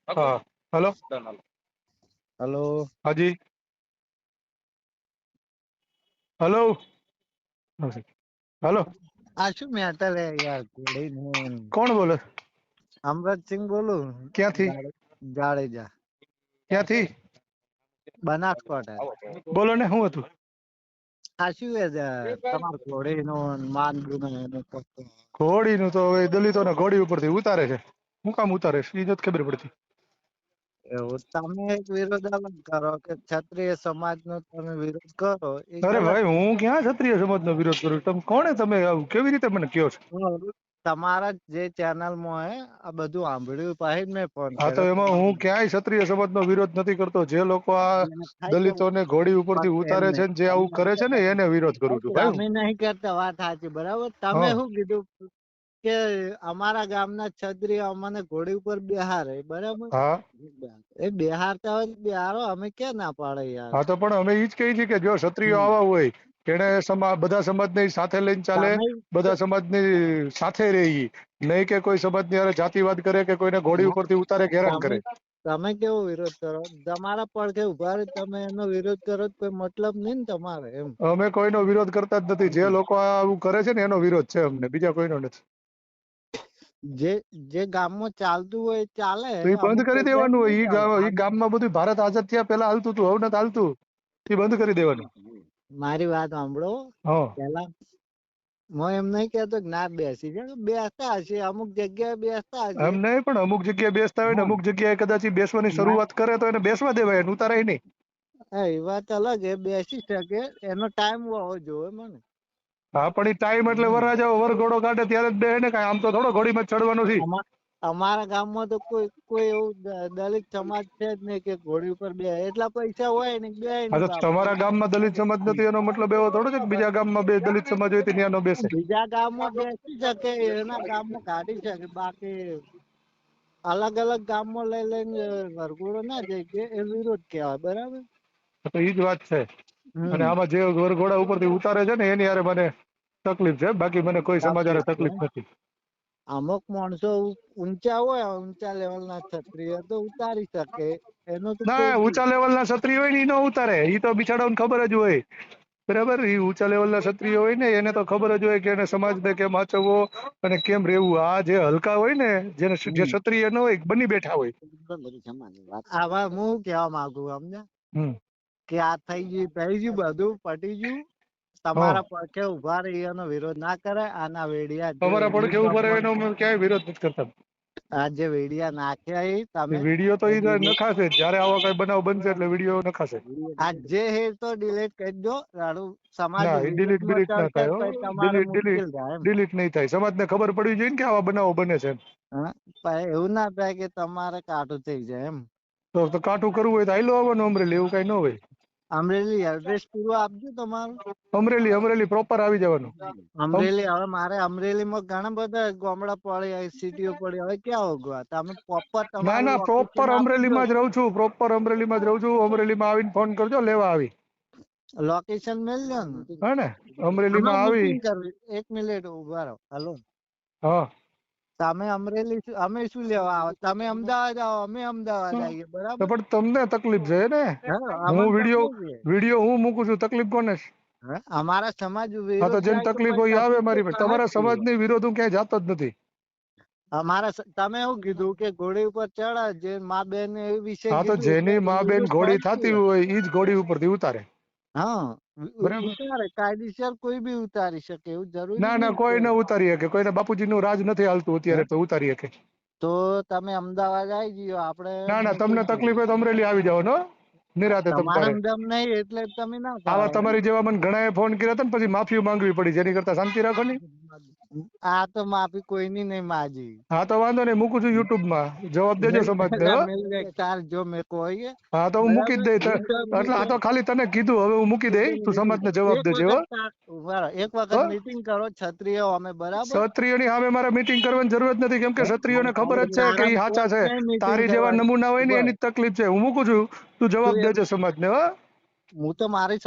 हाँ hello hello हाँ जी hello hello आशु metal है यार घोड़ी નું કોણ બોલે અમરતસિંહ બોલું ક્યાંથી જાડેજા ક્યાંથી બનાસકાંઠા બોલો ને શું હતું આશુ એ તમાર ઘોડીનું માંદું ને એનું કશું. ઘોડીનું તો હવે દલિતોને ઘોડી ઉપરથી ઉતારે છે શું કામ ઉતારે છે એ નથી ખબર પડતી એવું તમે એક વિરોધ અલગ કરો કે ક્ષત્રિય સમાજનો તમે વિરોધ કરો એ અરે ગલત. ભાઈ હું ક્યાં ક્ષત્રિય સમાજનો વિરોધ કરું તમે કોણે તમે આવું કેવી રીતે મને કયો છો તમારા જે ચેનલ માં હે આ બધું સાંભળ્યું પછી મેં ફોન હા તો એમાં હું કર્યો. ક્યાંય ક્ષત્રિય સમાજનો વિરોધ નથી કરતો જે લોકો આ દલિતોને ઘોડી ઉપરથી ઉતારે છે ને જે આવું કરે છે ને એને વિરોધ કરું છું ભાઈ અમે નહીં કરતા વાત સાચી બરાબર તમે હા શું કીધું કે અમારા ગામના ક્ષત્રિય અમને ઘોડી ઉપર બેહારે બરાબર હા એ બેહારતા હોય તો બેહારો અમે ક્યાં ના પાડે યાર. હા તો પણ અમે ઈ જ કહીએ છીએ કે જો ક્ષત્રિયો આવા હોય એને બધા સમાજને સાથે લઈને ચાલે તમે બધા સમાજની સાથે રહી નહીં કે કોઈ સમાજની હારે જાતિવાદ કરે કે કોઈને ઘોડી ઉપરથી ઉતારે કે હેરાન કરે તમે કેવો વિરોધ કરો તમારા પડખે ઉભા રહી તમે એનો વિરોધ કરો તો કોઈ મતલબ નહીં ને તમારે એમ. અમે કોઈનો વિરોધ કરતા જ નથી જે લોકો આવું કરે છે ને એનો વિરોધ છે અમને બીજા કોઈનો નથી જે ગામમાં ચાલતું હોય એ ચાલે તો એ બંધ અમુક કરી જગ્યાએ દેવાનું નહીં ચાલતું. ઈ ગામમાં બધું ભારત આઝાદ થયા પેલા હાલતું હતું હવે નથી હાલતું એ બંધ કરી દેવાનું મારી વાત સાંભળો હા પેલા હું એમ નહીં કેતો કે ના બેસી જાય બેસતા હશે અમુક જગ્યાએ બેસતા હશે. એમ નહીં પણ અમુક જગ્યાએ બેસતા હોય ને અમુક જગ્યાએ કદાચ ઈ બેસવાની શરૂઆત કરે તો એને બેસવા દેવાય એને ઉતારાય નહીં હા એ વાત અલગ એ બેસી શકે એનો ટાઈમ હોવો જોઈએ મને. હા પણ ઈ ટાઈમ એટલે વરરાજા વરઘોડો કાઢે ત્યારે જ બેસે ને કાંઈ આમ તો થોડો ઘોડીમાં ચડવાનો છે અમારા ગામમાં તો કોઈ એવું દલિત સમાજ છે જ નહીં કે ઘોડી ઉપર બે એટલા પૈસા હોય ને બે હા તો તમારા ગામમાં દલિત સમાજ નથી એનો મતલબ એવો થોડો છે કે બીજા ગામમાં બે દલિત સમાજ હોય ત્યાં નો બેસે બીજા ગામમાં બેસી શકે એના ગામમાં કાઢી શકે બાકી અલગ અલગ ગામમાં લઈ લઈને વરઘોડો ના જાય એ વિરોધ કહેવાય બરાબર. તો ઈ જ વાત છે અને આમાં જે વરઘોડા ઉપરથી ઉતારે છે ને એની હારે મને તકલીફ છે બાકી મને કોઈ સમાજ હારે તકલીફ નથી અમુક માણસો ઊંચા હોય ઊંચા લેવલ ના ક્ષત્રિય તો ઉતારી શકે એનો તો ના કોઈ ઊંચા લેવલ ના ક્ષત્રિય હોય ને ઈ નો ઉતારે ઈ તો બિચારાઓને ખબર જ હોય બરાબર ઈ ઊંચા લેવલ ના ક્ષત્રિય હોય ને એને તો ખબર જ હોય કે એને સમાજને કેમ સાચવવો અને કેમ રહેવું આ જે હલકા હોય ને જે ક્ષત્રિય ન હોય બની બેઠા હોય આવા હું કેવા માંગુ સમજ્યા કે આ થઈ ગયું બધું પટી ગયું તમારા પડખે ઉભા રહી એનો વિરોધ ના કરે આના વેડિયા તમારા પડખે ઉભા રહે એનો અમે ક્યાંય વિરોધ નથી કરતા આ જે વેડિયા નાખ્યા એ તમે વિડીયો તો ઈ નખાશે જયારે આવો કઈ બનાવ બનશે એટલે વિડીયો નખાશે આ જે હે તો ડિલીટ કરી દો રાડું સમાજ ના એ ડિલીટ વિરોધમાં બિલીટ ના ચડશે થાય પછી તમારે મુશ્કેલ થાય એમ. ડિલીટ નહીં થાય સમાજને ખબર પડવી જોઈએ ને કે આવા બનાવો બને છે પછી એવું ના થાય કે તમારે કાઠું થઈ જાય એમ. તો કાઠું કરવું હોય તો આયલો આવવાનું અમરેલી એવું કઈ ન હોય અમરેલી એડ્રેસ પૂરું આપજો તમારું. અમરેલી પ્રોપર આવી જવાનું અમરેલી હવે મારે અમરેલીમાં ઘણા બધા ગામડા પડ્યા સિટીઓ પડી હવે ક્યાં હોગવા તમે પ્રોપર ના તમારું ના પ્રોપર લોકેશન આપી દો. અમરેલીમાં જ રહું છું પ્રોપર અમરેલીમાં જ રહું છું અમરેલીમાં આવીને ફોન કરજો લેવા આવી લોકેશન મેલજો ને હા ને અમરેલીમાં અમારે આવી મીટિંગ કરવી 1 મિનિટ ઉભા રહો હાલો હા તમે અમરેલી અમે શું લેવા આવો તમે અમદાવાદ આવો અમે અમદાવાદ આવીએ તો બરાબર. પણ તમને તકલીફ છે ને હું અમને તકલીફ વિડીયો હું મૂકું છું તકલીફ કોને છે છે અમારા સમાજ હા તો વિરોધ જેને જાય તો તકલીફ પછી હોય એ આવે તકલીફ તો મારી પાસે થાય તમારા જ છે. સમાજની વિરોધ હું ક્યાંય જાતો જ નથી તમે એવું કીધું કે ઘોડી ઉપર ચડે જે મા બેન એ વિશે હા તો કીધું જેની એટલે મા બેન વિરોધ ઘોડી થાય થતી જ હોય ઈ જ ઘોડી ઉપરથી ઉતારે હા બરાબર ઉતારે કાયદેસર કોઈ બી ઉતારી શકે એવું જરૂરી ના ના નહીં કોઈ કે ન ઉતારી શકે કોઈને બાપુજી નું રાજ નથી હાલતું અત્યારે તો ઉતારી શકે તો તમે અમદાવાદ આવી ગયો આપણે ના ના તમને meeting તકલીફ કરી. હોય તો અમરેલી આવી જાવ ને નિરાતે તમારે તમારે દમ નહીં એટલે તમે ના આવા પાડો તમારી જેવા મને ઘણા ફોન કર્યા હતા ને પછી માફી માંગવી પડી જેની કરતા શાંતિ રાખો ને આ તો માફી કોઈની નહીં માજી. હા તો વાંધો નહીં મૂકું છું યુટ્યુબ માં જવાબ દેજો સમાજને તાર જો મેં કોઈ હા તો હું મૂકી જ દઈ એટલે આ તો ખાલી તને કીધું હવે હું મૂકી દઈ તું સમાજને જવાબ દેજે હો એક વખત મીટિંગ કરો ક્ષત્રિય અમે બરાબર. ક્ષત્રિયોની સામે મારે મીટિંગ કરવાની જરૂરત નથી કેમ કે ક્ષત્રિયોને ખબર જ છે કે એ સાચા છે મીટિંગ તારી જેવા કરવાની નમૂના હોય ને એની જ તકલીફ છે હું મૂકું છું તું જવાબ દેજે સમાજને હો હું તો મારી